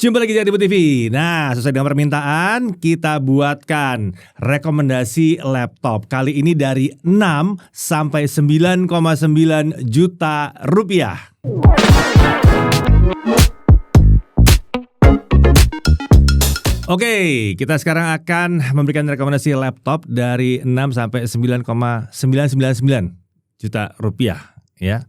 Jumpa lagi di Adibu TV. Nah, sesuai dengan permintaan, kita buatkan rekomendasi laptop. Kali ini dari 6 sampai 9,9 juta rupiah. Oke, kita sekarang akan memberikan rekomendasi laptop dari 6 sampai 9,999 juta rupiah ya.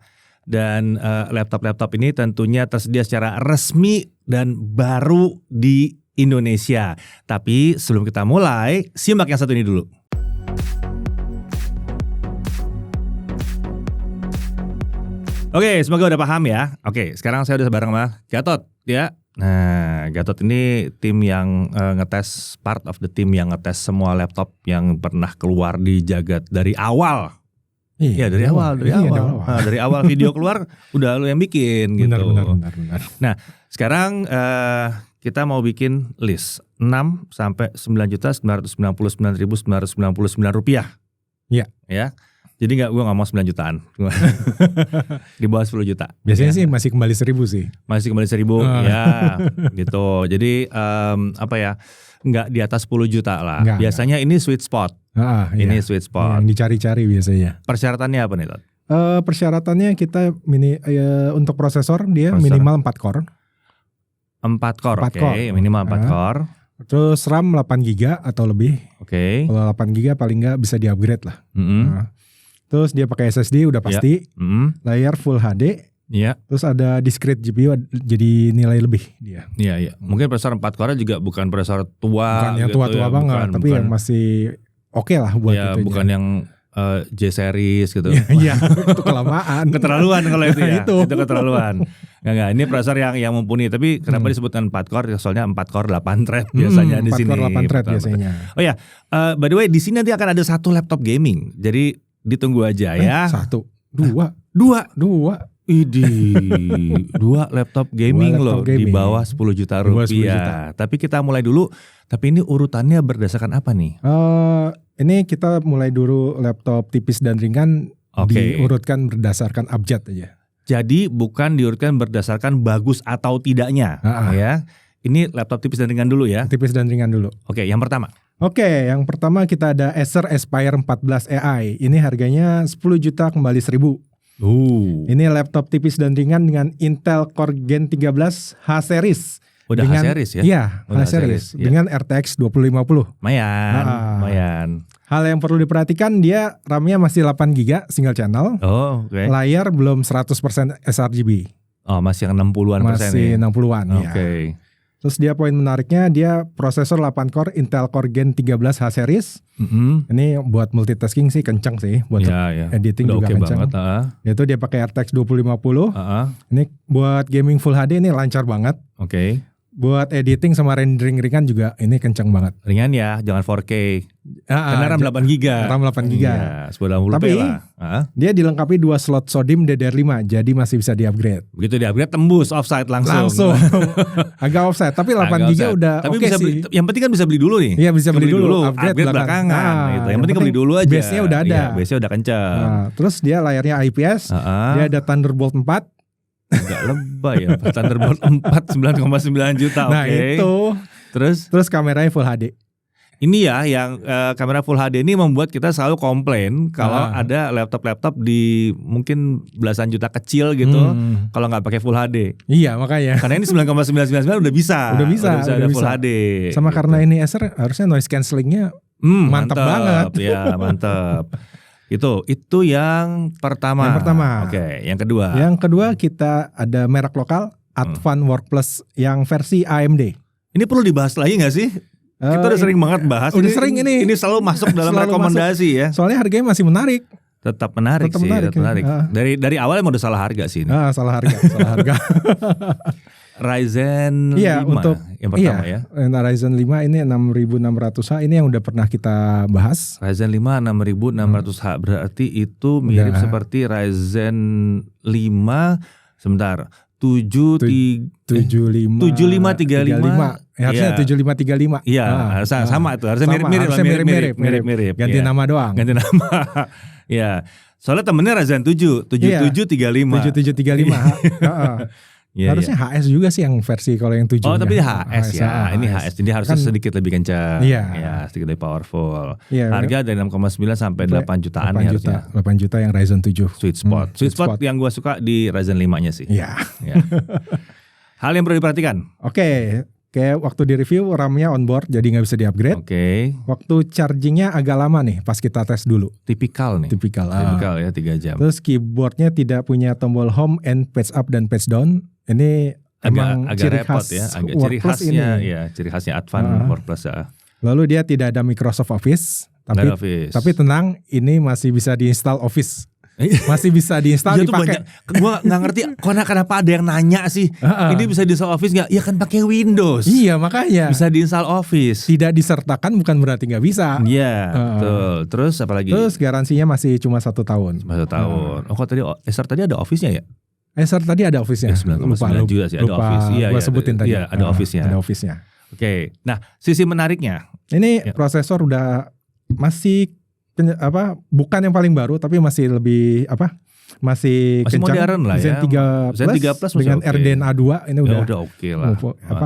Dan laptop-laptop ini tentunya tersedia secara resmi dan baru di Indonesia. Tapi sebelum kita mulai, simak yang satu ini dulu. Oke, semoga udah paham ya. Oke, sekarang saya udah bareng sama Gatot ya. Nah, Gatot ini tim yang ngetes, part of the team yang ngetes semua laptop yang pernah keluar di jagat dari awal. Iya dari awal. Nah, dari awal video keluar udah lu yang bikin gitu. Benar. Nah sekarang kita mau bikin list 6 sampai 9.999.999 rupiah. Iya. Ya. Jadi gue nggak mau 9 jutaan. Di bawah 10 juta. Biasanya ya. sih masih kembali 1.000 sih. Masih kembali 1.000 ya gitu. Jadi apa ya, nggak di atas 10 juta lah. Biasanya ini sweet spot. Ini sweet spot. Yang dicari-cari biasanya. Persyaratannya apa nih, Tot? Persyaratannya kita untuk prosesor dia minimal 4 core. 4 core, oke. Minimal 4 core. Terus RAM 8 GB atau lebih. Oke. Kalau 8 GB paling nggak bisa di-upgrade lah. Terus dia pakai SSD udah pasti. Layar Full HD. Iya. Terus ada discrete GPU jadi nilai lebih dia. Iya. Mungkin prosesor 4 core juga bukan prosesor tua. Bukan yang tua-tua gitu, banget, tapi yang masih oke lah buat ya, itu. Bukan yang J series gitu. Iya, itu kelamaan. Keterlaluan kalau itu ya. Itu keterlaluan. Enggak, ini prosesor yang mumpuni. Tapi kenapa disebutkan 4 core? Soalnya 4 core 8 thread biasanya di sini. 4 core 8 thread biasanya. Oh ya, by the way di sini nanti akan ada satu laptop gaming. Jadi ditunggu aja ya. 1, 2. Idih, 2 laptop gaming loh di bawah 10 juta rupiah. Tapi kita mulai dulu. Tapi ini urutannya berdasarkan apa nih? Ini kita mulai dulu laptop tipis dan ringan diurutkan berdasarkan abjad aja. Jadi bukan diurutkan berdasarkan bagus atau tidaknya, ya. Ini laptop tipis dan ringan dulu ya. Tipis dan ringan dulu. Oke, yang pertama. Yang pertama kita ada Acer Aspire 14 AI. Ini harganya 10 juta kembali 1.000. Ini laptop tipis dan ringan dengan Intel Core Gen 13 H series. Udah dengan, H series ya? Iya, H series dengan RTX 2050. Lumayan. Hal yang perlu diperhatikan, dia RAM-nya masih 8 GB single channel. Layar belum 100% sRGB. Masih yang 60-an persen. Masih 60-an ya. Terus dia poin menariknya, dia prosesor 8 core Intel Core Gen 13 H series. Ini buat multitasking sih kencang sih, buat editing udah juga kencang. Itu dia pakai RTX 2050. Ini buat gaming Full HD ini lancar banget. Buat editing sama rendering ringan juga ini kencang banget. Ringan ya, jangan 4K. Karena RAM 8 GB. RAM 8 GB. Iya, 1080p tapi lah. Dia dilengkapi 2 slot SODIMM DDR5, jadi masih bisa di-upgrade. Begitu di-upgrade tembus offside langsung. Agak offside, tapi 8 GB udah oke sih. Yang penting kan bisa beli dulu nih. Iya, bisa beli dulu. Upgrade belakangan. Gitu. Yang penting beli dulu aja. Base-nya udah ada. Base-nya udah kencang. Terus dia layarnya IPS. Dia ada Thunderbolt 4. Agak lebay ya, Thunderbolt 4 9,9 juta. Nah itu. Terus kameranya Full HD. Ini ya yang kamera Full HD ini membuat kita selalu komplain kalau ada laptop-laptop di mungkin belasan juta kecil gitu kalau nggak pakai Full HD. Iya makanya. Karena ini 9,999 udah bisa ada Full HD. Sama gitu. Karena ini Acer harusnya noise cancellingnya mantap banget. Ya mantap. Itu yang pertama. Oke, yang kedua. Yang kedua kita ada merek lokal Advan Workplus yang versi AMD. Ini perlu dibahas lagi nggak sih? Kita udah sering banget bahas. Udah sering ini. Ini selalu masuk dalam rekomendasi ya. Soalnya harganya masih menarik. Tetap menarik. Dari awal emang udah salah harga sih ini. Salah harga. Ryzen 5 untuk yang pertama ya. Ryzen 5 ini 6600H ini yang udah pernah kita bahas. Ryzen 5 6600H berarti itu mirip seperti Ryzen 5 sebentar 7535. Harusnya 7535. Iya, sama itu. Harusnya mirip. Ganti nama doang. Ganti nama. Ya. Soalnya temennya Ryzen 7 7735. 7735. Harusnya HS juga sih yang versi kalau yang 7. Oh tapi HS ya. Ini HS. Jadi harusnya kan, sedikit lebih kencang. Iya. Ya, sedikit lebih powerful. Iya, harga dari 6,9 sampai 8 jutaan 8 juta, 8 juta yang Ryzen 7. Sweet spot. Sweet spot yang gue suka di Ryzen 5-nya sih. Iya. Ya. Hal yang perlu diperhatikan. Oke. Kayak waktu di review RAM-nya onboard jadi nggak bisa di-upgrade. Oke. Waktu chargingnya agak lama nih pas kita tes dulu. Tipikal nih. Tipikal ya 3 jam. Terus keyboardnya tidak punya tombol home and page up dan page down. Ini emang agak ciri repot khas ya. Ciri khasnya ini. Ya, ciri khasnya Advan WordPress ya. Lalu dia tidak ada Microsoft Office. Tapi tenang, ini masih bisa diinstal Office. Masih bisa diinstal dipakai. Gue nggak ngerti kenapa ada yang nanya sih. Ini bisa diinstal Office nggak? Ya kan pakai Windows. Iya makanya. Bisa diinstal Office. Tidak disertakan bukan berarti nggak bisa. Iya betul. Terus apa lagi? Terus garansinya masih cuma 1 tahun. 1 tahun. Oh kok tadi Acer tadi ada Office-nya ya? Acer tadi ada Office-nya. 9,9 juga sih ada Office. Iya. Gue sebutin tadi. Iya ada Office-nya. Ada Office-nya. Oke. Nah sisi menariknya. Ini prosesor udah masih bukan yang paling baru tapi masih lebih masih kencang, modern lah ya. Zen 3 dengan RDNA 2 ini udah oke lah.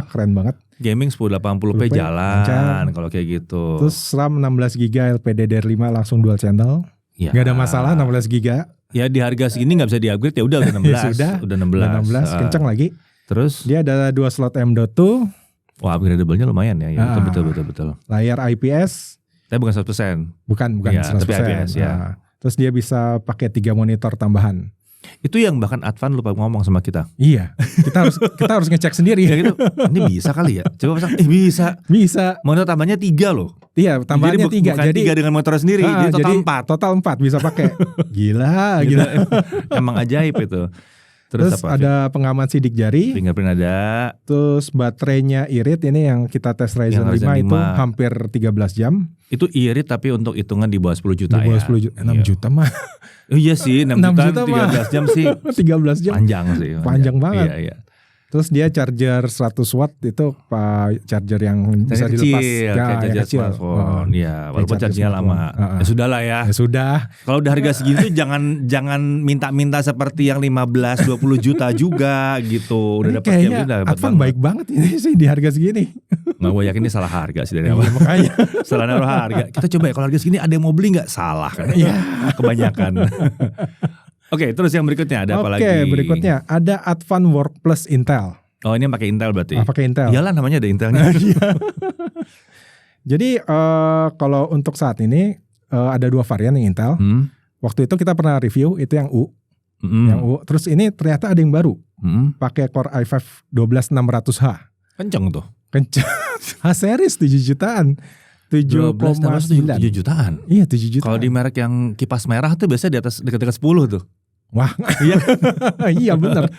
Keren banget. Gaming 1080p jalan kalau kayak gitu. Terus RAM 16GB LPDDR5 langsung dual channel. Ya. Gak ada masalah 16GB. Ya di harga segini nggak bisa di-upgrade ya udah 16. udah 16 kencang lagi. Terus dia ada 2 slot M.2. Wah, upgradable-nya lumayan ya. Betul. Layar IPS. Tapi bukan 100%. Bukan ya, 100%. Tapi IPS ya. Terus dia bisa pakai 3 monitor tambahan. Itu yang bahkan Advan lupa ngomong sama kita. Iya, kita harus ngecek sendiri. Ya gitu. Ini bisa kali ya? Coba pasang. Bisa. Monitor tambahnya 3 loh. Iya, tambahnya 3. Bukan jadi 3 dengan monitor sendiri. Jadi total 4. Total 4 bisa pakai. Gila. Emang ajaib itu. Terus ada pengaman sidik jari. Fingerprint ada. Terus baterainya irit. Ini yang kita tes Ryzen 5 itu hampir 13 jam. Itu irit tapi untuk hitungan di bawah 10 juta di bawah 10 juta. 6 juta mah. Iya sih 6 juta 13 jam sih. 13 jam. Panjang sih. Panjang banget. Iya. Terus dia charger 100 watt itu charger yang bisa dilepas. Kayak charger smartphone. Iya, walaupun chargingnya lama. Ya sudah lah ya. Ya sudah. Kalau udah harga segitu jangan minta-minta seperti yang 15-20 juta juga gitu. Udah dapat game udah dapat. Advan baik banget ini sih di harga segini. Nah, gue yakin ini salah harga sih dari awal. Makanya salah naruh harga. Kita coba ya kalau harga segini ada yang mau beli nggak? Salah kan? Iya. Kebanyakan. Oke, terus yang berikutnya ada apa lagi? Oke, berikutnya ada Advan Work Plus Intel. Oh, ini pakai Intel berarti? Pakai Intel. Iyalah namanya ada Intelnya. Jadi kalau untuk saat ini ada 2 varian yang Intel. Waktu itu kita pernah review itu yang U. Yang U. Terus ini ternyata ada yang baru. Pakai Core i5 12600H. Kenceng tuh. Kenceng. H-series 7 jutaan. 7,9 jutaan. Iya 7 jutaan. Kalau di merek yang kipas merah tuh biasanya di atas dekat-dekat 10 tuh. Wah, iya benar.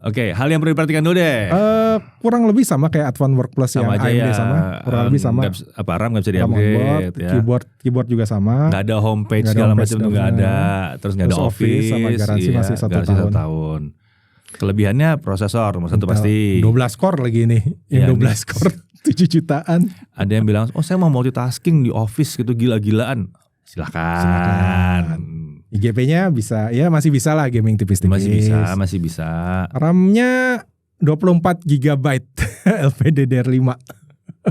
Oke, hal yang perlu diperhatikan dulu deh. Kurang lebih sama kayak Advan Work Plus sama yang aja AMD ya. sama. Kurang lebih sama. RAM nggak bisa di-upgrade. Ya. Keyboard juga sama. Nggak ada homepage segala macam tuh nggak ada. Terus nggak ada Office. Sama garansi masih 1 tahun. Kelebihannya prosesor nomor 1 pasti. 12 core lagi nih. Yang 12 core 7 jutaan. Ada yang bilang, oh saya mau multitasking di Office gitu gila-gilaan. Silakan. IGP-nya bisa, ya masih bisa lah gaming tipis-tipis. Masih bisa. RAM-nya 24 GB LPDDR5.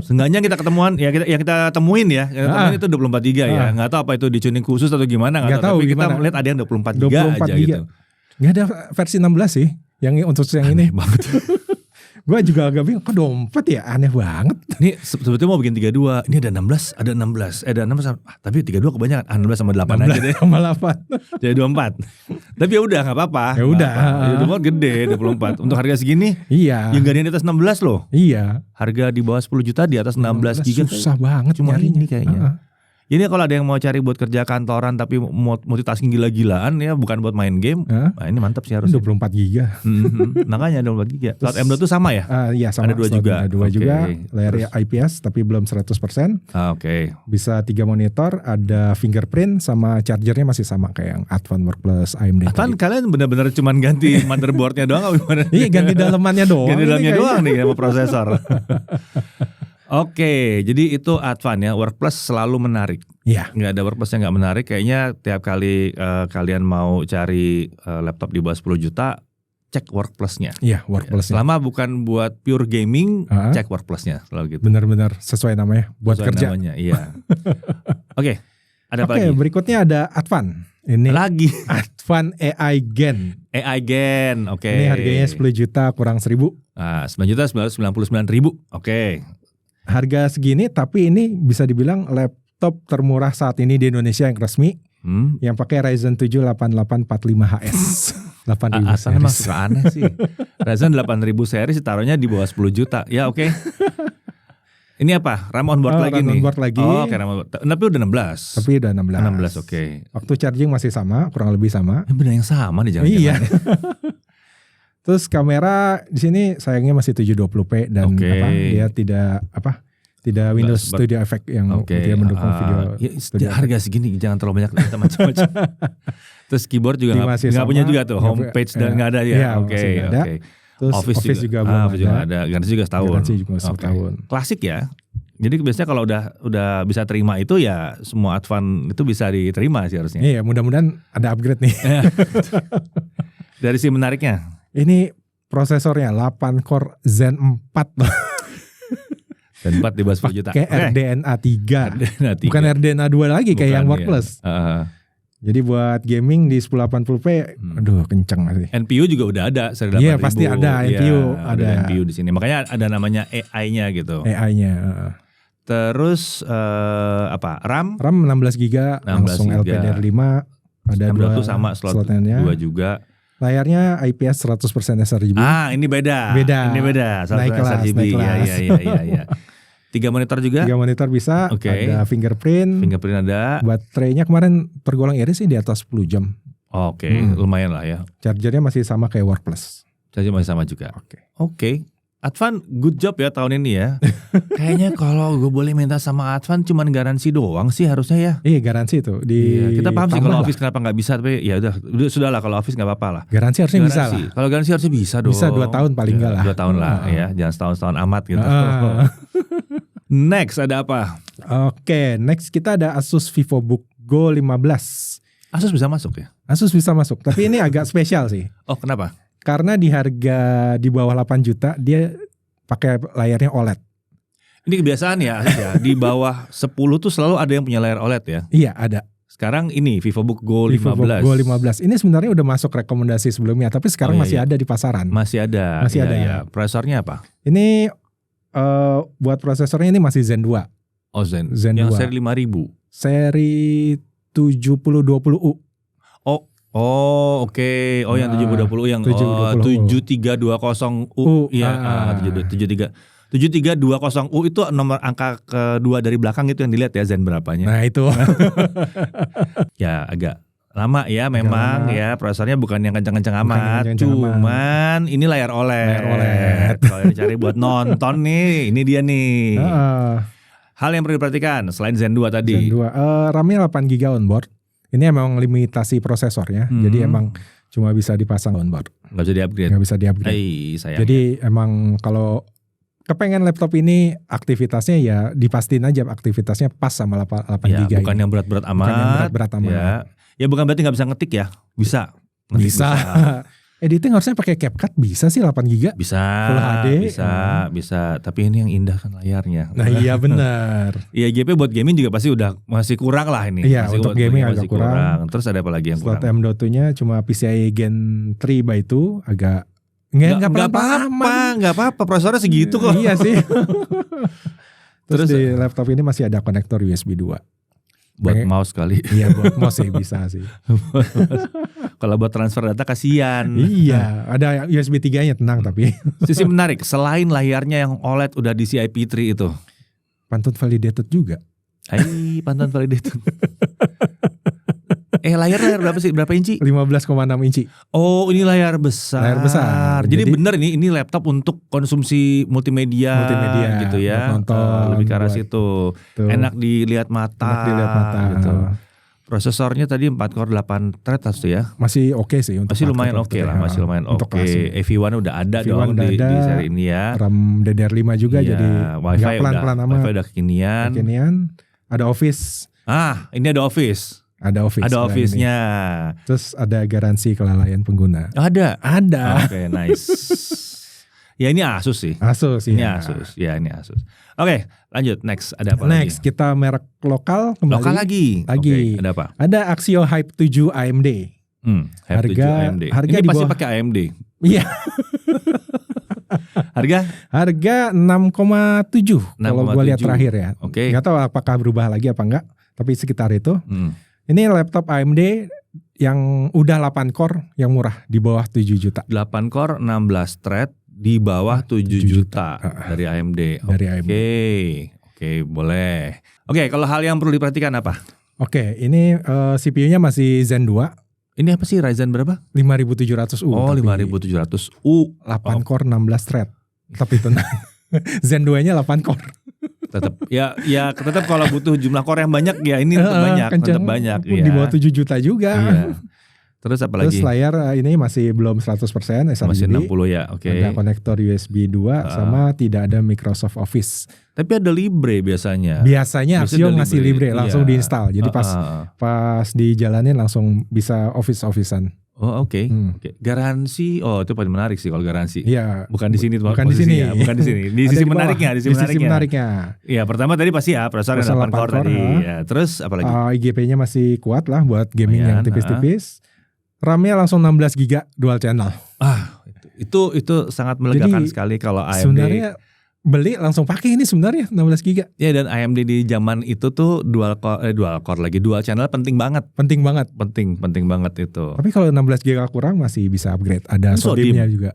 Seenggaknya kita ketemuan ya kita temuin ya. Temuin itu 24 GB ya. Enggak tahu apa itu di tuning khusus atau gimana enggak tahu. Tapi kita melihat ada yang 24 GB aja gitu. Enggak ada versi 16 sih yang untuk yang ini. Banget. Gue juga agak bingung, kok 24 ya, aneh banget. Ini sebetulnya mau bikin 32, ini ada 16, ada 16, ada 16, tapi 32 kebanyakan, 16 sama 8 aja deh. 16 sama 8. Jadi 24. Tapi ya udah nggak apa-apa. Ya udah. Udah gede 24. Untuk harga segini, iya. Yang gak di atas 16 loh. Iya. Harga di bawah 10 juta di atas 16 GB. Susah banget cuma ini kayaknya. Ini kalau ada yang mau cari buat kerja kantoran tapi multitasking gila-gilaan ya bukan buat main game. Nah ini mantap sih harusnya. 24 GB. Makanya 24 GB. Slot M.2 tuh sama ya? Iya sama. Ada 2 juga. Ada 2 juga. Layar IPS tapi belum 100%. Oke. Bisa 3 monitor, ada fingerprint sama chargernya masih sama kayak yang Advan Work Plus AMD. Advan kalian benar-benar cuman ganti motherboardnya doang apa gimana? Iya ganti dalemannya doang. Ganti dalamnya doang nih sama prosesor. Oke, jadi itu Advan ya. Work Plus selalu menarik. Iya. Nggak ada Work Plus yang nggak menarik. Kayaknya tiap kali kalian mau cari laptop di bawah 10 juta, cek work plusnya. Iya, work plusnya. Selama bukan buat pure gaming, cek work plusnya selalu gitu. Benar-benar sesuai namanya buat sesuai kerja. Namanya, iya. Oke, ada apa lagi? Berikutnya ada Advan. Ini lagi Advan AI Gen. AI Gen, oke. Ini harganya 10 juta kurang 1.000. 9.999.000, oke. Harga segini, tapi ini bisa dibilang laptop termurah saat ini di Indonesia yang resmi. Yang pakai Ryzen 7 8845HS. 8.000 series. Emang suka aneh sih. Ryzen 8.000 series taruhnya di bawah 10 juta. Ya oke. Ini apa? RAM on board lagi nih. On board lagi. Oh, oke, RAM on board. Tapi udah 16. Tapi udah 16. 16, oke. Waktu charging masih sama, kurang lebih sama. Benar yang sama nih jangan-jangan. Iya. Terus kamera di sini sayangnya masih 720p dan dia tidak Windows Studio Effect yang dia mendukung video. Ya, harga segini jangan terlalu banyak kita macam-macam. Terus keyboard juga nggak punya juga tuh, homepage dan nggak ada ya. Oke. Terus Office juga belum ada. Garansi juga setahun. Klasik ya. Jadi biasanya kalau udah bisa terima itu ya semua Advan itu bisa diterima sih harusnya. Iya, mudah-mudahan ada upgrade nih. Dari si menariknya. Ini prosesornya 8 core Zen 4 loh. Zen 4 di bawah 10 juta. Kayak RDNA 3. Bukan RDNA 2 lagi kayak yang WordPlus. Jadi buat gaming di 1080p, aduh kenceng masih. NPU juga udah ada seri 8.000. Iya pasti ada NPU, ada NPU di sini. Makanya ada namanya AI-nya gitu. AI-nya. Terus RAM? RAM 16 GB, langsung LPDDR5, ada dua sama slotnya. 2 juga. Layarnya IPS 100% sRGB. Ini beda. Ini beda. Naik kelas. Iya. 3 monitor juga? 3 monitor bisa, ada fingerprint ada. Baterainya kemarin tergolong iris sih di atas 10 jam. Oke, lumayan lah ya. Chargernya masih sama kayak WordPlus. Charger masih sama juga. Oke. Advan good job ya tahun ini ya. Kayaknya kalau gue boleh minta sama Advan cuman garansi doang sih harusnya ya. Iya garansi itu. Kita paham sih kalau Office kenapa nggak bisa, tapi ya udah sudahlah kalau Office nggak apa-apa lah. Garansi harusnya bisa lah. Kalau garansi harusnya bisa dong. Bisa 2 tahun paling enggak lah. 2 tahun lah ya, jangan setahun amat gitu. Next ada apa? Oke, next kita ada Asus VivoBook Go 15. Asus bisa masuk ya? Asus bisa masuk, tapi ini agak spesial sih. Oh kenapa? Karena di harga di bawah 8 juta dia pakai layarnya OLED. Ini kebiasaan ya, di bawah 10 tuh selalu ada yang punya layar OLED ya? Iya ada. Sekarang ini VivoBook Go 15. VivoBook Go 15. Ini sebenarnya udah masuk rekomendasi sebelumnya, tapi sekarang masih ada di pasaran. Masih ada. Masih ada. Ya. Prosesornya apa? Ini buat prosesornya ini masih Zen 2. Oh Zen yang 2. Seri 5000. Seri 7020U. Oh oke. Oh yang 7020 yang 7320U. Iya, 7320U itu nomor angka kedua dari belakang itu yang dilihat ya Zen berapanya. Nah itu. Ya agak lama ya memang ya, prosesornya bukan yang kencang-kencang amat. Cuman ini layar OLED. Kalau dicari buat nonton nih, ini dia nih. Hal yang perlu diperhatikan selain Zen 2 tadi. Zen 2, RAM-nya 8 GB onboard. Ini emang limitasi prosesornya, jadi emang cuma bisa dipasang onboard. Nggak bisa di-upgrade. Nggak bisa di-upgrade. Jadi emang kalau kepengen laptop ini aktivitasnya ya dipastiin aja aktivitasnya pas sama 8 GB. Bukan yang berat-berat amat. Bukan yang berat-berat amat. Ya bukan berarti nggak bisa ngetik ya, bisa. Bisa. Editing harusnya pakai CapCut bisa sih 8 GB. Bisa. Full HD. Bisa. Tapi ini yang indah kan layarnya. Nah iya benar. Iya GP buat gaming juga pasti udah masih kurang lah ini. Iya untuk gaming agak kurang. Terus ada apa lagi yang kurang? Slot M.2-nya cuma PCIe Gen 3 by 2 agak nggak apa-apa. Prosesornya segitu kok. Iya sih. Terus di laptop ini masih ada konektor USB 2. Buat mouse kali. Iya buat mouse sih bisa sih. Kalau buat transfer data kasihan. Iya, ada USB 3-nya tenang tapi. Sisi menarik, selain layarnya yang OLED udah di IP3 itu. Pantun validated juga. Pantun validated. Layar berapa sih? Berapa inci? 15,6 inci. Oh, ini layar besar. Layar besar. Jadi bener ini laptop untuk konsumsi multimedia gitu ya. Nonton, lebih ke arah situ. Enak dilihat mata. Gitu. Prosesornya tadi 4 core 8 thread tuh ya. Masih oke sih untuk masih lumayan oke lah, masih lumayan oke. EV1 udah ada dong di seri ini ya. RAM DDR5 juga jadi Wi-Fi pelan-pelan amat. Wi-Fi udah kekinian. Ada Office. Ini ada Office. Ada Office. Ada Office-nya. Terus ada garansi kelalaian pengguna. Ada. Oke, nice. Ya ini Asus sih. Ini Asus. Ya ini Asus. Oke, lanjut. Next ada apa lagi? Next kita merek lokal kembali. Lokal lagi. Okay, ada apa? Ada Axio Hype 7 AMD. Harga 7 AMD. Harga ini di pasti bawah. pakai AMD. Iya. Harga 6,7 kalau gue lihat terakhir ya. Oke. Nggak tahu apakah berubah lagi apa enggak, tapi sekitar itu. Ini laptop AMD yang udah 8 core yang murah di bawah 7 juta. 8 core 16 thread di bawah 7 juta dari AMD. Oke, boleh. Oke, kalau hal yang perlu diperhatikan apa? Oke, ini CPU-nya masih Zen 2. Ini apa sih Ryzen berapa? 5700U. Oh, 5700U. 8 core 16 thread. Tapi tenang. Zen 2-nya 8 core. Tetap tetap kalau butuh jumlah core yang banyak ya ini tetap banyak ya. Di bawah 7 juta juga. Iya. Terus apa lagi? Terus layar ini masih belum 100% sRGB. Masih 60 ya, oke. Ada konektor USB 2 sama tidak ada Microsoft Office. Tapi ada Libre biasanya. Biasanya Axio ngasih Libre langsung diinstal. Jadi pas dijalanin langsung bisa Office-Officean. Oh oke. Garansi, itu paling menarik sih kalau garansi. Iya. Bukan di sini bukan di sini. Di sisi menariknya, di sisi menariknya. Iya, pertama tadi pasti ya prosesor 8 core tadi. Ya, terus apa lagi? IGP-nya masih kuat lah buat gaming yang tipis-tipis. RAM-nya langsung 16 GB dual channel. Itu sangat melegakan sekali kalau AMD. Sebenarnya beli langsung pakai ini sebenarnya 16 GB. Ya, dan AMD di zaman itu tuh dual channel penting banget. Penting banget itu. Tapi kalau 16 GB kurang masih bisa upgrade. Ada SODIMM-nya juga,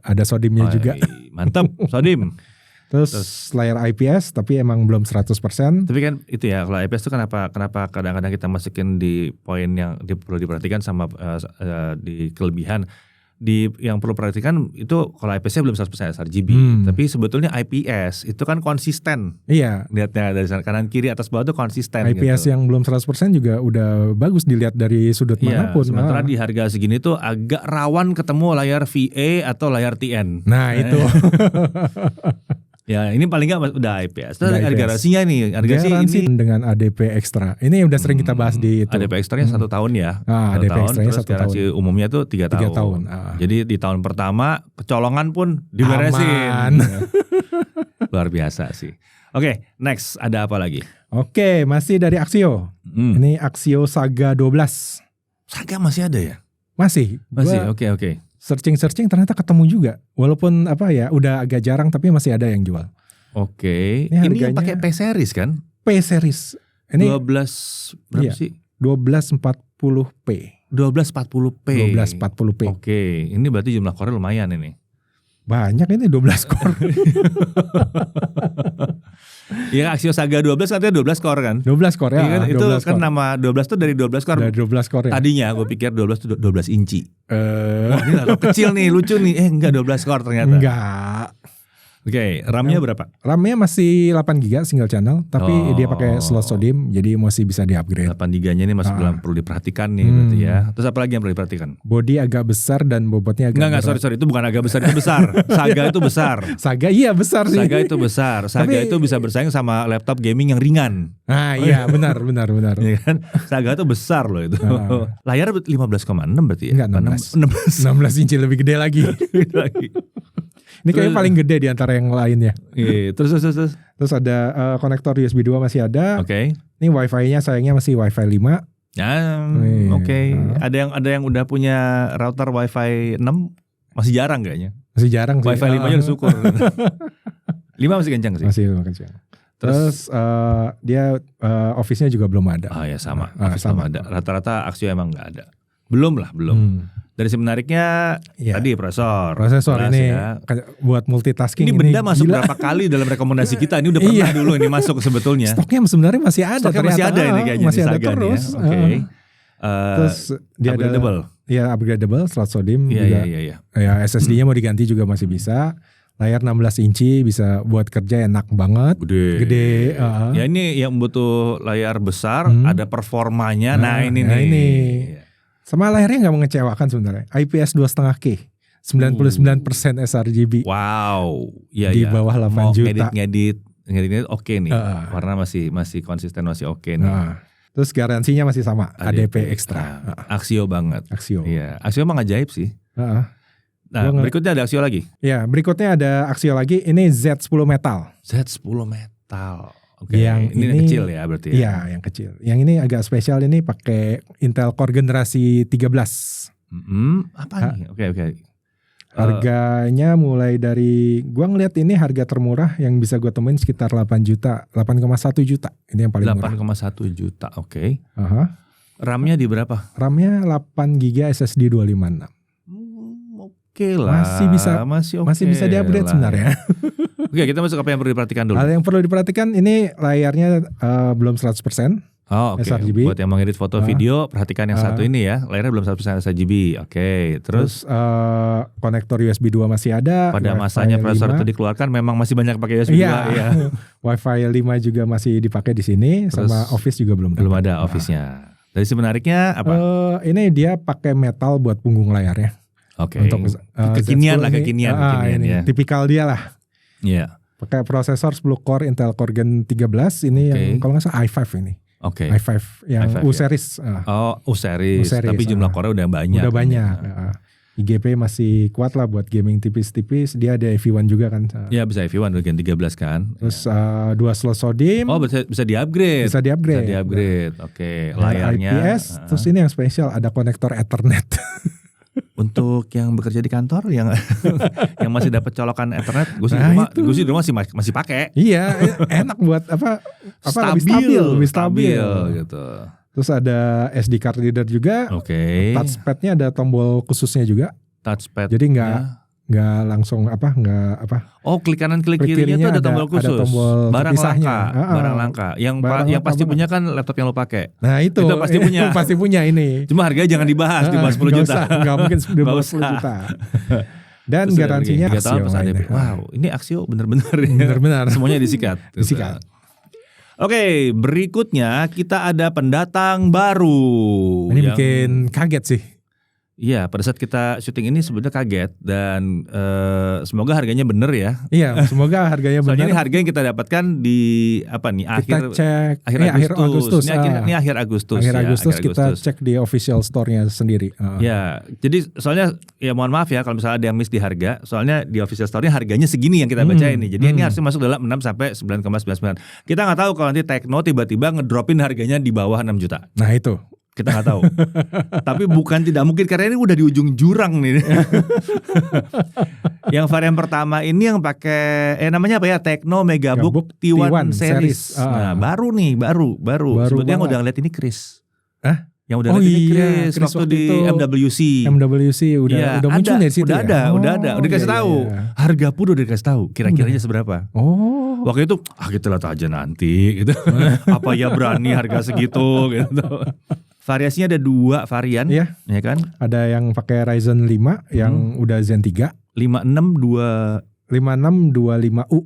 juga. Mantap, SODIMM. Terus layar IPS tapi emang belum 100%. Tapi kan itu ya, kalau IPS itu kenapa kadang-kadang kita masukin di poin yang perlu diperhatikan sama di kelebihan. Yang perlu perhatikan itu kalau IPS-nya belum 100% sRGB. Tapi sebetulnya IPS itu kan konsisten. Iya. Lihatnya dari kanan kiri atas bawah itu konsisten. IPS gitu. yang belum 100% juga udah bagus dilihat dari sudut manapun. Sementara di harga segini tuh agak rawan ketemu layar VA atau layar TN. Nah itu. Ya ini paling nggak udah IPS. Terus garansinya nih, garansi ini dengan ADP Extra. Ini udah sering kita bahas di itu. ADP Extra-nya 1 tahun ya. ADP Extra-nya 1 tahun. Garansi umumnya tuh 3 tahun. Jadi di tahun pertama kecolongan pun diberesin. Luar biasa sih. Oke, next ada apa lagi? Oke, masih dari Axio. Ini Axio Saga 12. Saga masih ada ya? Masih. Oke. Searching ternyata ketemu juga. Walaupun udah agak jarang tapi masih ada yang jual. Oke. Ini yang pakai P series kan? P series. Ini 12 berapa sih? 1240p. 1240p. Oke, ini berarti jumlah core lumayan ini. Banyak ini 12 core. Iya, Axio Saga 12 katanya 12 core kan? 12 core ya. Kan, itu kan nama 12 tuh dari 12 core. Dari 12 core ya. Tadinya gue pikir 12 tuh 12 inci. Wah, ini laptop kecil nih, lucu nih. Enggak 12 core ternyata. Enggak. Oke, RAM-nya berapa? RAM-nya masih 8 GB single channel, tapi dia pakai slot SODIMM, jadi masih bisa di-upgrade. 8 GB-nya ini masih belum perlu diperhatikan nih berarti ya. Terus apa lagi yang perlu diperhatikan? Body agak besar dan bobotnya agak Enggak, sorry, itu bukan agak besar, itu besar. Saga itu besar. Saga iya besar sih. Saga itu besar. Saga itu bisa bersaing sama laptop gaming yang ringan. Iya, benar. Ya kan? Saga itu besar loh itu. Layar 15,6 berarti ya? Enggak, 16 inci lebih gede lagi. Ini kayaknya paling gede di antara yang lainnya. Iya, terus ada konektor USB 2 masih ada. Oke. Ini Wi-Fi-nya sayangnya masih Wi-Fi 5. Oke. Ada yang udah punya router Wi-Fi 6 masih jarang kayaknya. Masih jarang sih. Wi-Fi 5 aja udah syukur. 5 masih kencang sih. Masih kencang. Terus dia Office-nya juga belum ada. Ya sama. Sama ada. Rata-rata Axio emang nggak ada. Belum. Dari si menariknya tadi prosesor ini ya. Buat multitasking. Ini benda masuk berapa kali dalam rekomendasi kita? Ini udah pernah dulu ini masuk sebetulnya. Stoknya sebenarnya masih ada. Masih ada ini kayaknya. Masih ada terus. Oke. Terus dia upgradable. Upgradable slot SODIMM juga. Iya. Ya SSD-nya mau diganti juga masih bisa. Layar 16 inci bisa buat kerja enak banget. Gede. Ya ini yang butuh layar besar, ada performanya. Nah ini nih. Sama layarnya nggak mengecewakan sebenarnya. IPS 2,5K, 99% sRGB. Wow, di bawah 8 juta. Ngedit oke nih. Warna masih konsisten, masih oke nih. Terus garansinya masih sama, ADP extra. Axio banget. Axio. Iya, Axio emang ajaib sih. Nah, berikutnya ada Axio lagi. Ya, berikutnya ada Axio lagi. Ini Z10 Metal. Z10 Metal. Oke, ini yang kecil ya berarti ya? Iya, yang kecil. Yang ini agak spesial, ini pakai Intel Core generasi 13. Apa nih? Oke. Harganya mulai dari, gua ngeliat ini harga termurah yang bisa gua temuin sekitar 8 juta, 8,1 juta. Ini yang paling murah. 8,1 juta, oke. RAM-nya di berapa? RAM-nya 8 GB SSD 256. Oke lah. Masih bisa di-upgrade sebenarnya. Oke, kita masuk apa yang perlu diperhatikan dulu. Hal yang perlu diperhatikan, ini layarnya belum 100%. sRGB. Buat yang mengedit foto video, perhatikan yang satu ini ya. Layarnya belum 100% sRGB. Oke, terus konektor USB 2 masih ada. Pada masanya prosesor itu dikeluarkan memang masih banyak pakai USB 2 ya. Wi-Fi 5 juga masih dipakai di sini. Terus, sama Office juga belum ada Office-nya. Dari menariknya apa? Ini dia pakai metal buat punggung layarnya. Oke. Untuk kekinian ya. Tipikal dia lah. Iya. Pakai prosesor 10 core Intel Core Gen 13 ini yang kalau nggak salah i5 ini. Oke. i5 yang i5 U-series. U-series. Tapi jumlah core udah banyak. Udah banyak. IGP masih kuat lah buat gaming tipis-tipis. Dia ada EV1 juga kan. Ya bisa EV1 Gen 13 kan. Terus 2 slot SODIMM. Bisa di-upgrade. Bisa di-upgrade. Oke. Layarnya. IPS. Terus ini yang spesial ada konektor Ethernet. Untuk yang bekerja di kantor yang masih dapat colokan Ethernet, gue sih di rumah masih pakai. Iya, enak buat apa lebih stabil gitu. Terus ada SD card reader juga. Oke. Touchpad-nya ada tombol khususnya juga. Touchpad. Jadi nggak langsung Oh, klik kanan klik kirinya tuh ada tombol khusus. Ada tombol barang langka. Yang pasti punya kan laptop yang lo pakai. Nah itu pasti punya. Pasti punya ini. Cuma harganya jangan dibahas di bawah 10 juta. Nggak mungkin di bawah 10 juta. Dan terus garansinya Axio. Wow, ini Axio benar-benar. Semuanya disikat. Oke, berikutnya kita ada pendatang baru. Ini bikin kaget sih. Iya, pada saat kita syuting ini sebenarnya kaget dan semoga harganya bener ya. Iya, semoga harganya bener. Soalnya ini harga yang kita dapatkan di akhir Agustus. Ini akhir Agustus. Akhir Agustus kita cek di official store-nya sendiri. Ya, jadi soalnya ya mohon maaf ya kalau misalnya ada yang miss di harga. Soalnya di official store-nya harganya segini yang kita baca ini. Jadi ini harusnya masuk dalam 6 sampai 9,99. Kita nggak tahu kalau nanti Tecno tiba-tiba ngedropin harganya di bawah 6 juta. Nah itu. Kita nggak tahu. Tapi bukan tidak mungkin karena ini udah di ujung jurang nih. Yang varian pertama ini yang pakai namanya apa ya? Tecno Megabook T1 series. Nah, baru. Sebetulnya yang udah ngeliat ini Chris. Yang udah lihat ini Chris waktu di MWC udah muncul di situ. Udah ada. Udah dikasih tahu. Harga pun udah dikasih tahu. Kira-kiranya seberapa? Waktu itu kita lihat aja nanti gitu. Apa ya berani harga segitu gitu. Variasinya ada 2 varian, ya kan? Ada yang pakai Ryzen 5 yang udah Zen 3, 5625U.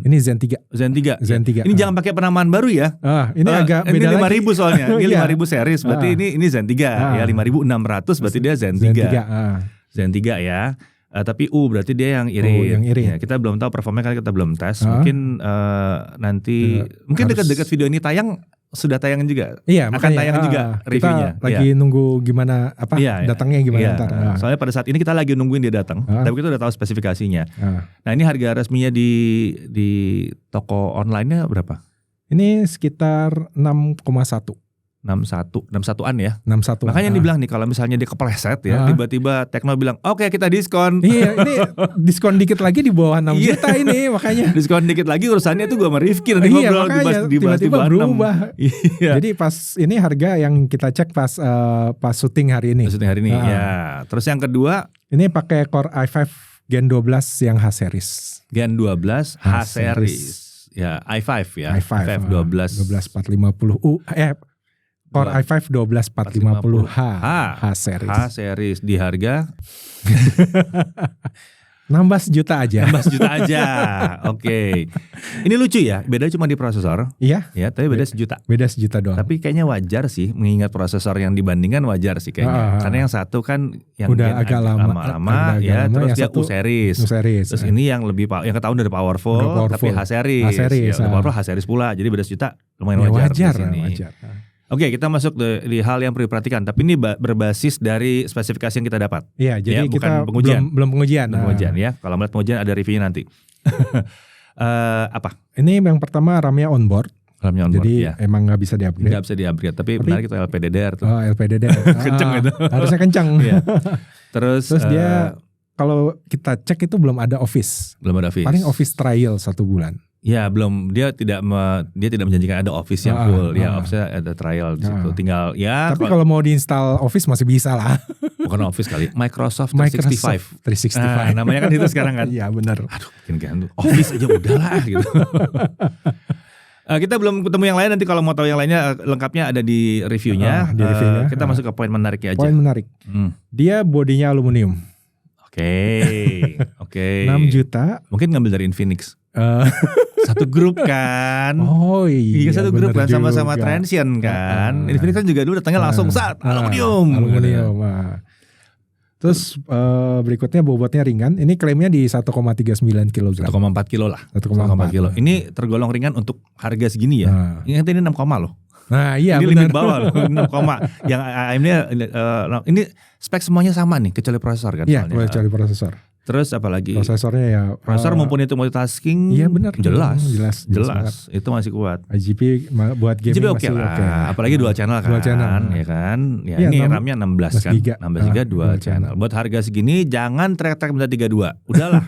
Ini Zen 3. Ini jangan pakai penamaan baru ya. Ini agak beda lagi. Ini 5.000 soalnya. Ini 5.000 series. Berarti ini Zen 3 ya 5.600 berarti dia Zen 3. Zen 3 ya. Tapi berarti dia yang irit. Ya, kita belum tahu performanya karena kita belum tes. Mungkin nanti mungkin dekat-dekat video ini tayang sudah tayang juga. Iya, akan tayang juga reviewnya. Kita lagi nunggu gimana datangnya gimana ntar. Soalnya pada saat ini kita lagi nungguin dia datang, tapi kita udah tahu spesifikasinya. Nah, ini harga resminya di toko online-nya berapa? Ini sekitar 6,1. 61-an ya. 61. Makanya dibilang nih kalau misalnya dia kepleset ya, tiba-tiba Tecno bilang, "Oke, kita diskon." Iya, ini diskon dikit lagi di bawah 6 juta ini makanya. Diskon dikit lagi urusannya tuh gue sama Rifki nanti ngobrol dibahas tiba-tiba berubah. Jadi pas ini harga yang kita cek pas syuting hari ini. Ya. Terus yang kedua, ini pakai Core i5 Gen 12 yang H series. Gen 12 H series. Ya, i5 ya. i5 12450U. Core i5 12450H series. H series di harga 16 juta aja. Oke. Ini lucu ya, beda cuma di prosesor. Iya. Ya, tapi beda sejuta. Beda sejuta doang. Tapi kayaknya wajar sih mengingat prosesor yang dibandingkan wajar sih kayaknya. Karena yang satu kan yang udah agak lama ya, terus dia U series. Terus ini yang lebih yang ketahuan dari powerful, tapi H series. Powerful H series pula. Jadi beda sejuta lumayan wajar di sini. Oke, kita masuk di hal yang perlu diperhatikan, tapi ini berbasis dari spesifikasi yang kita dapat. Iya, jadi ya, kita pengujian. belum pengujian. Pengujian ya. Kalau melihat pengujian ada reviewnya nanti. Apa? Ini yang pertama RAM-nya onboard. RAM-nya onboard. Jadi ya. emang nggak bisa di-upgrade. Nggak bisa di-upgrade, tapi menarik itu LPDDR tuh. Oh, LPDDR. Kenceng itu. Harusnya kenceng. Iya. Terus dia kalau kita cek itu belum ada Office. Belum ada Office. Paling Office trial 1 bulan. Ya belum, dia tidak menjanjikan ada Office yang full. Ya Office-nya ada trial di situ. Tinggal ya. Tapi kalau mau diinstal Office masih bisa lah. Bukan Office kali, Microsoft 365. 365. Namanya kan itu sekarang kan. Iya benar. Aduh, bikin gantung. Office aja udahlah gitu. Kita belum ketemu yang lain, nanti kalau mau tahu yang lainnya lengkapnya ada di reviewnya. Kita masuk ke poin menariknya aja. Poin menarik. Dia bodinya aluminium. Oke. 6 juta. Mungkin ngambil dari Infinix. Satu grup kan. Oh iya. Satu grup kan sama-sama Transient kan. Infinix kan juga dulu datangnya langsung aluminium. Terus berikutnya bobotnya ringan. Ini klaimnya di 1,39 kg. 1,4 kilo lah. 1,4 kilo. Ini tergolong ringan untuk harga segini ya. Ingat ini 6, loh. Nah iya ini benar. Limit bawah loh, 6, yang AM-nya ini spek semuanya sama nih kecuali prosesor kan. Iya, kecuali prosesor. Terus apa lagi? Prosesornya ya prosesor mumpuni untuk multitasking. Iya benar. Jelas. Banget. Itu masih kuat. GP buat gaming masih oke. Apalagi dual channel kan. Dual channel. Ya kan. Ya, ini RAM-nya 16 kan. 16 GB dual channel. Buat harga segini jangan teriak-teriak minta 32. Udahlah.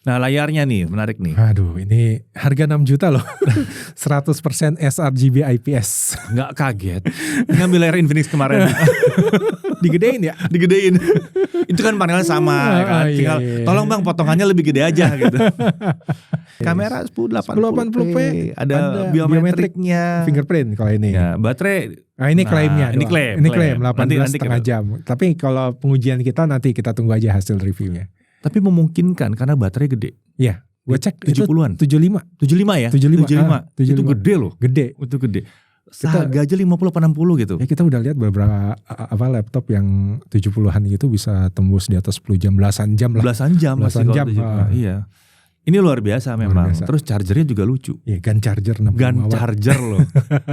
Nah layarnya nih menarik nih. Aduh ini harga 6 juta loh. 100% sRGB IPS. Nggak kaget. Ngambil layar Infinix kemarin. Digedein ya? Digedein. Itu kan panelnya sama kan. Tinggal tolong bang potongannya lebih gede aja gitu. Kamera 1080p. Ada biometriknya. Fingerprint kalau ini. Ya, baterai. Nah ini klaimnya. Ini klaim. 18,5 jam. Tapi kalau pengujian kita nanti kita tunggu aja hasil reviewnya. Tapi memungkinkan karena baterai gede. Iya. Gue cek 70-an. 75 ya? 75. Itu gede loh. Itu gede. Harga aja 50-60 gitu. Ya kita udah lihat beberapa laptop yang 70-an gitu bisa tembus di atas 10 jam, belasan jam lah. Belasan jam. Iya. Ini luar biasa memang. Terus chargernya juga lucu. Iya, gun charger 65 gun charger loh.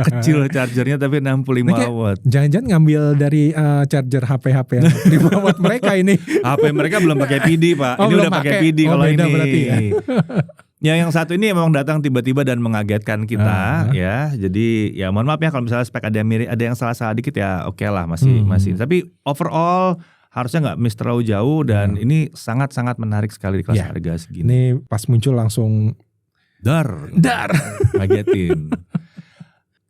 Kecil chargernya tapi 65 watt. Jangan-jangan ngambil dari charger HP yang 5 watt mereka ini. HP mereka belum pakai PD, Pak. Ini udah pakai PD kalau ini. Berarti ya. Yang satu ini memang datang tiba-tiba dan mengagetkan kita ya. Jadi ya mohon maaf ya kalau misalnya spek ada yang mirip, ada yang salah-salah dikit ya oke lah masih. Tapi overall harusnya nggak miss terlalu jauh dan ini sangat-sangat menarik sekali di kelas harga segini. Ini pas muncul langsung dar ngagetin.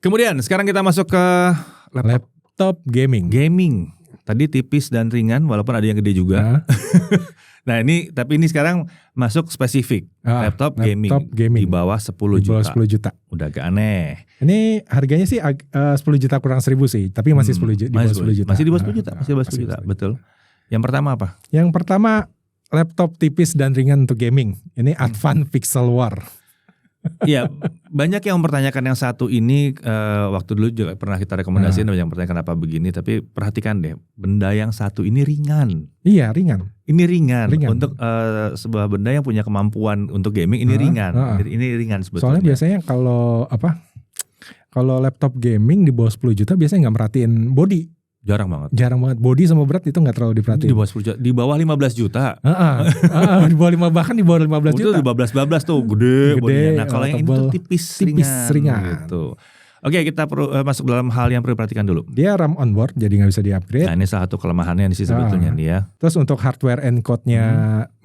Kemudian sekarang kita masuk ke laptop gaming. Tadi tipis dan ringan walaupun ada yang gede juga. Nah ini tapi ini sekarang masuk spesifik laptop gaming di bawah 10 juta. Udah agak aneh. Ini harganya sih 10 juta kurang 1.000 sih, tapi masih 10 juta. Masih di bawah 10 juta, betul. Yang pertama apa? Yang pertama laptop tipis dan ringan untuk gaming. Ini Advan Pixel War. Iya, banyak yang mempertanyakan yang satu ini waktu dulu juga pernah kita rekomendasiin banyak yang bertanya kenapa begini, tapi perhatikan deh, benda yang satu ini ringan. Iya, ringan. Ini ringan. Untuk sebuah benda yang punya kemampuan untuk gaming ini ringan. Ini ringan sebetulnya. Soalnya biasanya kalau laptop gaming di bawah 10 juta biasanya nggak merhatiin body. Jarang banget. Body sama berat itu nggak terlalu diperhatiin. Di bawah 10 juta, di bawah 15 juta. Di bawah 5 bahkan di bawah 15 juta. Itu di 15 tuh gede bodinya. Nah, kalau yang ini tuh tipis ringan. Gitu. Oke, kita perlu masuk dalam hal yang perlu perhatikan dulu. Dia RAM onboard, jadi nggak bisa di-upgrade. Nah, ini salah satu kelemahannya sih sebetulnya nih ya. Terus untuk hardware encode-nya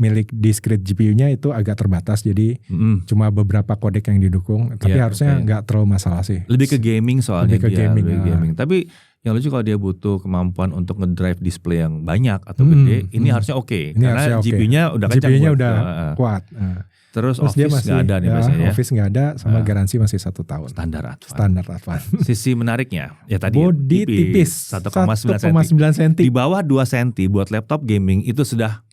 milik discrete GPU-nya itu agak terbatas, jadi cuma beberapa kodek yang didukung. Tapi harusnya nggak terlalu masalah sih. Lebih ke gaming soalnya lebih ke gaming. Tapi yang lucu kalau dia butuh kemampuan untuk ngedrive display yang banyak atau gede, ini harusnya oke. Karena GPU-nya udah kencang. GPU-nya udah kuat. Terus Office nggak ada nih biasanya ya. Office nggak ada sama garansi masih 1 tahun. Standar Advan. Sisi menariknya ya tadi body tipis 1,9 cm. Di bawah 2 cm buat laptop gaming itu sudah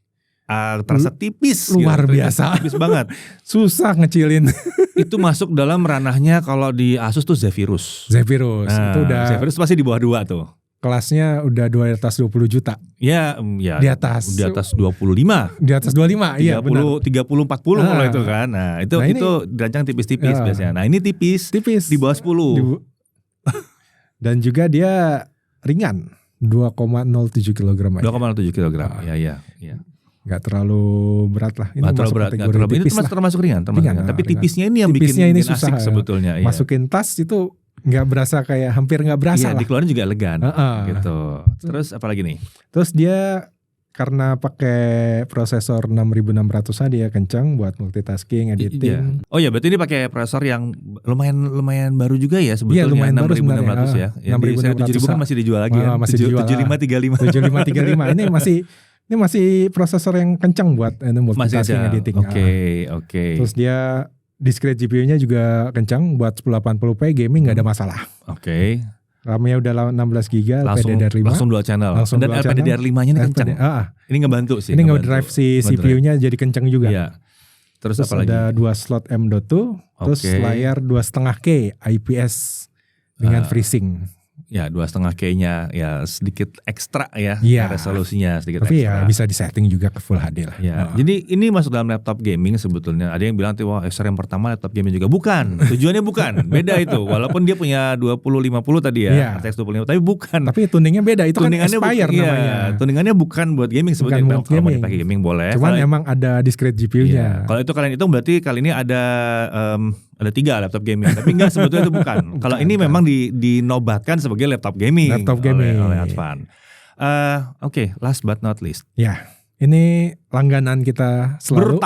terasa tipis. Luar biasa. Tipis banget. Susah ngecilin. Itu masuk dalam ranahnya kalau di Asus tuh Zephyrus. Itu udah. Zephyrus pasti di bawah 2 tuh. Kelasnya udah di atas 20 juta. Ya, di atas 25. Di atas 25, iya benar. 30 40 kalau itu kan. Nah, itu dirancang tipis-tipis biasanya. Nah, ini tipis di bawah 10. Dan juga dia ringan, 2,07 kg. 2,07 kg. Ya. Nggak terlalu berat lah. Ini masuk kategori tipis lah. Termasuk ringan. Tapi tipisnya ini yang bikin susah asik sebetulnya. Masukin tas itu nggak berasa, kayak hampir nggak berasa lah. Dikeluarin juga elegan gitu. Terus apa lagi nih? Terus dia karena pakai prosesor 6600-an, dia kencang buat multitasking, editing. Oh ya, berarti ini pakai prosesor yang lumayan baru juga ya sebetulnya. Iya, lumayan 6600 ya. Yang 7000 kan masih dijual lagi ya. Masih dijual 7535. Ini masih prosesor yang kencang buat multitasking, editing. Oke. Terus dia discrete GPU-nya juga kencang buat 1080p gaming, nggak ada masalah. Oke. RAM-nya udah 16 GB, LPDDR5. Langsung dual channel. Dan LPDDR5-nya ini kencang. Ini ngebantu sih. Ini nge-drive si CPU-nya jadi kencang juga. Iya. Terus apa lagi? Ada 2 slot M.2, terus layar 2,5K IPS dengan FreeSync. Ya 2,5K-nya ya sedikit ekstra ya, resolusinya sedikit tapi ekstra. Tapi ya bisa disetting juga ke Full HD lah. Ya. Jadi ini masuk dalam laptop gaming sebetulnya. Ada yang bilang wah Acer yang pertama laptop gaming juga. Bukan, tujuannya bukan. Beda itu. Walaupun dia punya 2050 tadi ya, RTX 2050, tapi bukan. Tapi tuningnya beda, itu tuningannya kan Aspire namanya. Tuningannya bukan buat gaming sebetulnya. Kalau mau dipakai gaming boleh. Cuman emang ada discrete GPU-nya. Kalau itu kalian hitung berarti kali ini ada 3 laptop gaming, tapi enggak, sebetulnya itu bukan. Kalau ini memang dinobatkan sebagai laptop gaming, oleh Advan. Oke, last but not least. Ya, ini langganan kita selalu.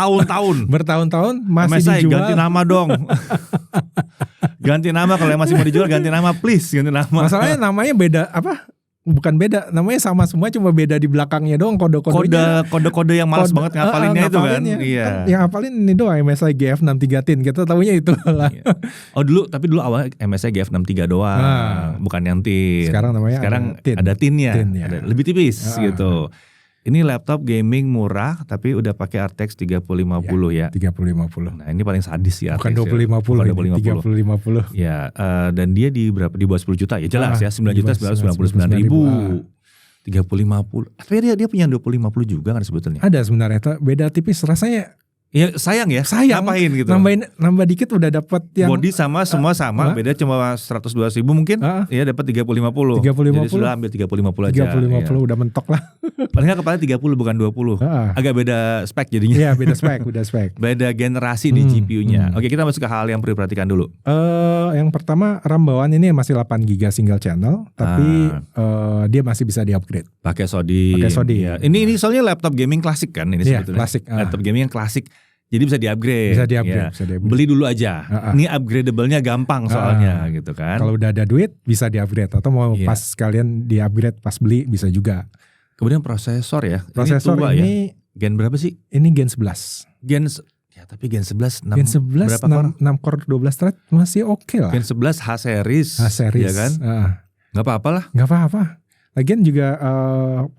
Bertahun-tahun masih MSI, dijual. ganti nama dong. Ganti nama, kalau yang masih mau dijual ganti nama, please ganti nama. Masalahnya namanya beda apa? Bukan beda, namanya sama semua, cuma beda di belakangnya doang kode-kodenya. Kode-kode yang malas banget ngapalinnya itu kan. Iya. Yang ngapalin ini doang MSI GF63 Tin. Kita tahunya itu lah. Iya. Tapi dulu awalnya MSI GF63 doang, bukan yang Tin. Sekarang namanya ada Tinnya. Ada, lebih tipis gitu. Ini laptop gaming murah tapi udah pakai RTX 3050 ya. 3050. Nah, ini paling sadis ya. Bukan 2050, 3050. Ya, dan dia di bawah 10 juta ya, jelas ya, 9.999.000. 3050. Tapi dia punya 2050 juga kan sebetulnya. Ada sebenarnya, beda tipis rasanya. Ya sayang ya. Ngapain gitu. Nambah dikit udah dapat yang body sama, semua sama, beda cuma 112.000 mungkin. Ya dapat 3050. Jadi sudah ambil 3050 aja. 3050 udah mentok lah. Paling enggak kepala 30 bukan 20. Agak beda spek jadinya. Iya, beda spek. Beda generasi di GPU-nya. Oke, kita masuk ke hal yang perlu diperhatikan dulu. Yang pertama, RAM bawaan ini masih 8 GB single channel, tapi dia masih bisa di-upgrade. Pakai SODIMM. Ya. Ini soalnya laptop gaming klasik kan ini sebetulnya. Klasik. Laptop gaming yang klasik. Jadi bisa di-upgrade. Bisa di-upgrade. Beli dulu aja. Ini upgradable-nya gampang soalnya gitu kan. Kalau udah ada duit bisa di-upgrade, atau mau pas kalian di-upgrade pas beli bisa juga. Kemudian prosesor ya. Prosesor ini Gen berapa sih? Ini Gen 11. Tapi Gen 11 Gen 11 6 core 12 thread masih oke lah. Gen 11 H series. Ya kan? Gak apa-apa lah. Gak apa-apa. Lagian juga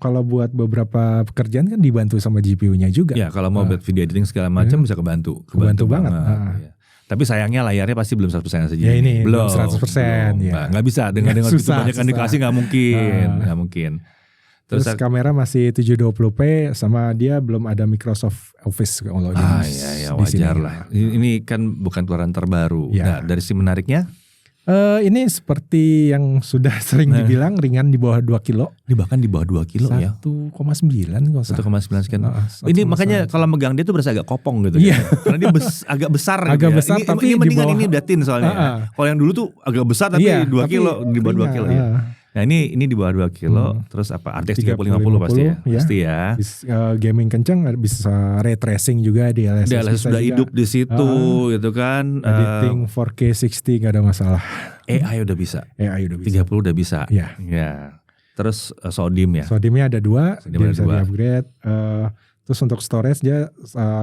kalau buat beberapa pekerjaan kan dibantu sama GPU-nya juga. Ya, kalau mau buat video editing segala macam bisa kebantu. Kebantu banget. Ya. Tapi sayangnya layarnya pasti belum 100% saja. Ya ini belum 100%. Ya. Nggak bisa dengan gitu banyak yang dikasih nggak mungkin. Terus kamera masih 720p, sama dia belum ada Microsoft Office kalau ya wajar lah. Ini kan bukan keluaran terbaru. Ya. Nah, dari sisi menariknya. Ini seperti yang sudah sering dibilang ringan di bawah 2 kilo. Bahkan di bawah 2 kilo 1, ya. 1,9 sekian. Ini makanya kalau megang dia tuh berasa agak kopong gitu. Iya. Karena dia agak besar agak gitu besar ya. tapi ini mendingan bawah, ini udah tin soalnya. Kalau yang dulu tuh agak besar tapi 2 kilo, di bawah 2 kilo ya. Nah ini di bawah 2 kilo, terus apa? RTX 3050 pasti ya? Pasti ya. Gaming kencang, bisa ray tracing juga di LSS. DLSS sudah hidup di situ gitu kan. Editing 4K 60 gak ada masalah. AI udah bisa. 30 udah bisa. Ya. Terus SODIMM ya. SODIMM-nya ada 2, dia bisa di-upgrade. Terus untuk storage dia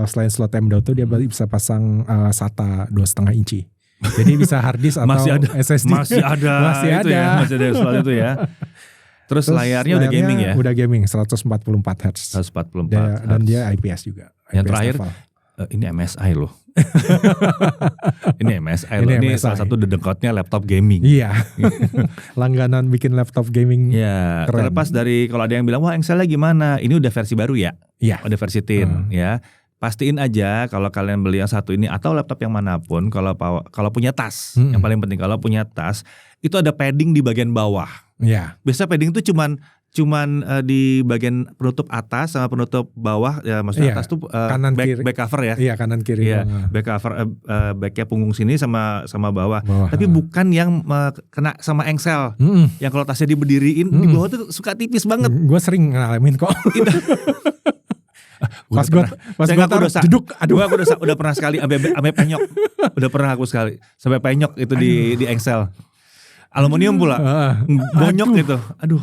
selain slot M.2 dia bisa pasang SATA 2,5 inci. Jadi bisa hard disk atau SSD. Masih ada soal itu ya. Terus layarnya udah gaming ya? Udah gaming 144 Hz. 144 Hz. Dan dia IPS juga. Yang terakhir ini MSI loh. Ini salah satu dedekatnya laptop gaming. Iya. Langganan bikin laptop gaming. Ya, terlepas dari kalau ada yang bilang wah Excel-nya gimana? Ini udah versi baru ya? Iya. Udah versi tin ya. pastiin aja kalau kalian beli yang satu ini atau laptop yang manapun, kalau punya tas, yang paling penting kalau punya tas itu ada padding di bagian bawah. Iya. Biasa padding itu cuman di bagian penutup atas sama penutup bawah ya, maksudnya atas tuh back cover ya. Iya, kanan kiri. Iya, back cover backnya punggung sini sama bawah. Tapi bukan yang kena sama engsel. Yang kalau tasnya diberdiriin di bawah tuh suka tipis banget. Gue sering ngalamin kok. Pas gue taruh jeduk, aduh, aku udah pernah sekali sampai penyok. Udah pernah aku sekali sampai penyok itu di engsel. Aluminium pula. Bonyok gitu. Aduh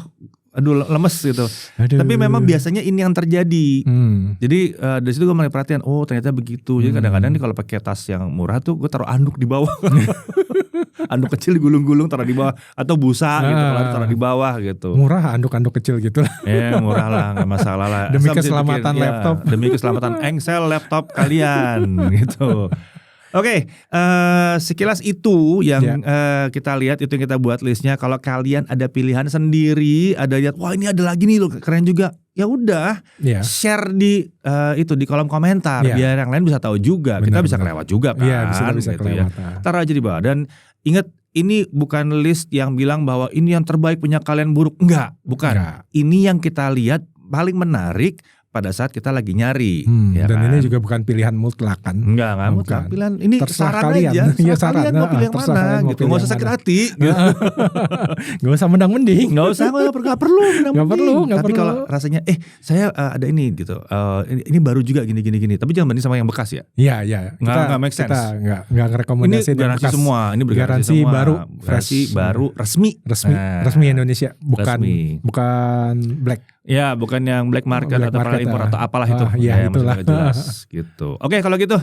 lemes gitu. Tapi memang biasanya ini yang terjadi. Jadi dari situ gue mulai perhatian, oh ternyata begitu. Jadi kadang-kadang nih kalau pakai tas yang murah tuh gue taruh anduk di bawah. Anduk kecil digulung-gulung taruh di bawah, atau busa gitu kalau taruh di bawah gitu. Murah anduk-anduk kecil gitu. Murah lah, nggak masalah lah. Demi keselamatan laptop. Demi keselamatan engsel laptop kalian gitu. Oke, sekilas itu yang kita lihat, itu yang kita buat listnya. Kalau kalian ada pilihan sendiri, ada lihat, wah ini ada lagi nih loh, keren juga. Ya udah, share di di kolom komentar biar yang lain bisa tahu juga. Kita bisa kelewat juga kan. Iya, bisa gitu kelewat. Taruh aja di bawah dan ingat, ini bukan list yang bilang bahwa ini yang terbaik punya kalian buruk. Enggak, bukan. Ini yang kita lihat paling menarik pada saat kita lagi nyari, dan kan? Ini juga bukan pilihan mutlak kan? Enggak mutlak. Pilihan ini terserah saran kalian. aja. Iya, kalian mau pilih yang mana gitu. Nggak usah sakit hati. Nggak usah mendang-mending. Nggak perlu mendang-mending. Tapi kalau rasanya, saya ada ini gitu. Ini baru juga gini. Tapi jangan banding sama yang bekas ya. Iya. Nggak make sense. Kita nggak rekomendasi. Ini garansi semua. Ini garansi semua. baru, garansi baru, resmi Indonesia. Bukan black. Ya, bukan yang black market atau para impor atau apalah itu. Ya itulah. Jelas gitu. Oke, kalau gitu.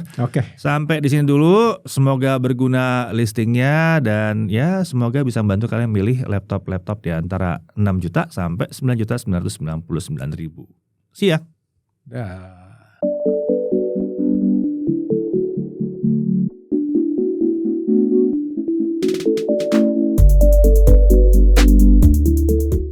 Sampai di sini dulu. Semoga berguna listingnya dan ya semoga bisa membantu kalian milih laptop di antara 6 juta sampai 9.999.000. See ya.